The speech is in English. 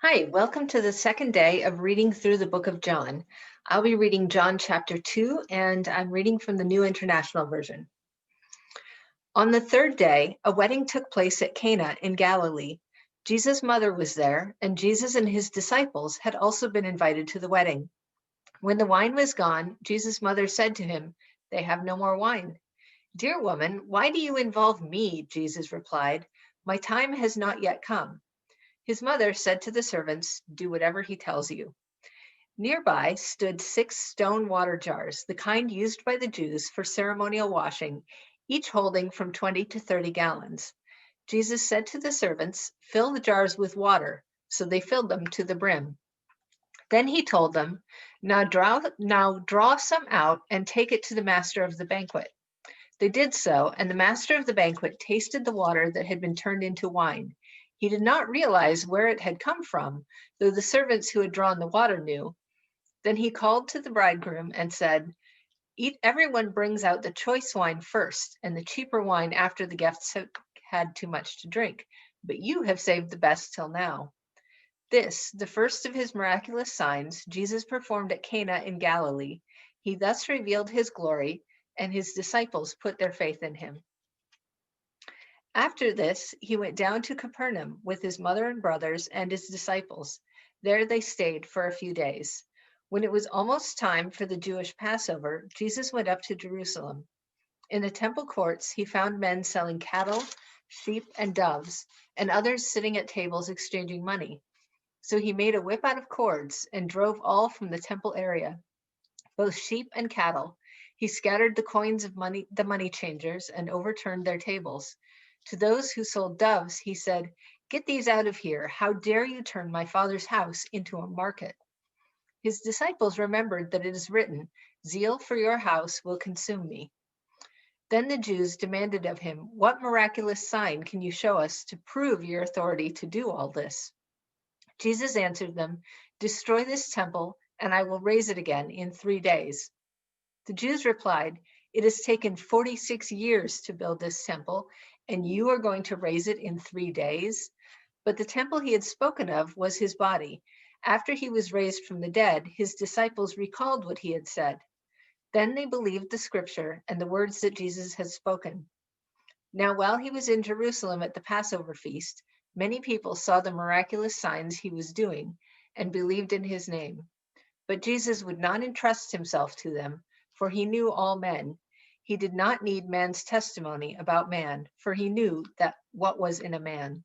Hi, welcome to the second day of reading through the book of John. I'll be reading John chapter 2, and I'm reading from the New International Version. On the third day, a wedding took place at Cana in Galilee. Jesus' mother was there, and Jesus and his disciples had also been invited to the wedding. When the wine was gone, Jesus' mother said to him, "They have no more wine." "Dear woman, why do you involve me?" Jesus replied. "My time has not yet come." His mother said to the servants, "Do whatever he tells you." Nearby stood 6 stone water jars, the kind used by the Jews for ceremonial washing, each holding from 20 to 30 gallons. Jesus said to the servants, "Fill the jars with water." So they filled them to the brim. Then he told them, now draw some out and take it to the master of the banquet." They did so, and the master of the banquet tasted the water that had been turned into wine. He did not realize where it had come from, though the servants who had drawn the water knew. Then he called to the bridegroom and said, Everyone brings out the choice wine first, and the cheaper wine after the guests have had too much to drink. But you have saved the best till now." This, the first of his miraculous signs, Jesus performed at Cana in Galilee. He thus revealed his glory, and his disciples put their faith in him. After this, he went down to Capernaum with his mother and brothers and his disciples. There they stayed for a few days. When it was almost time for the Jewish Passover, Jesus went up to Jerusalem. In the temple courts, he found men selling cattle, sheep, and doves, and others sitting at tables exchanging money. So he made a whip out of cords and drove all from the temple area, both sheep and cattle. He scattered the coins of money, the money changers, and overturned their tables. To those who sold doves, he said, "Get these out of here. How dare you turn my father's house into a market?" His disciples remembered that it is written, "Zeal for your house will consume me." Then the Jews demanded of him, "What miraculous sign can you show us to prove your authority to do all this?" Jesus answered them, "Destroy this temple, and I will raise it again in 3 days." The Jews replied, "It has taken 46 years to build this temple, and you are going to raise it in 3 days?" But the temple he had spoken of was his body. After he was raised from the dead, his disciples recalled what he had said. Then they believed the scripture and the words that Jesus had spoken. Now, while he was in Jerusalem at the Passover feast, many people saw the miraculous signs he was doing and believed in his name. But Jesus would not entrust himself to them, for he knew all men. He did not need man's testimony about man, for he knew that what was in a man.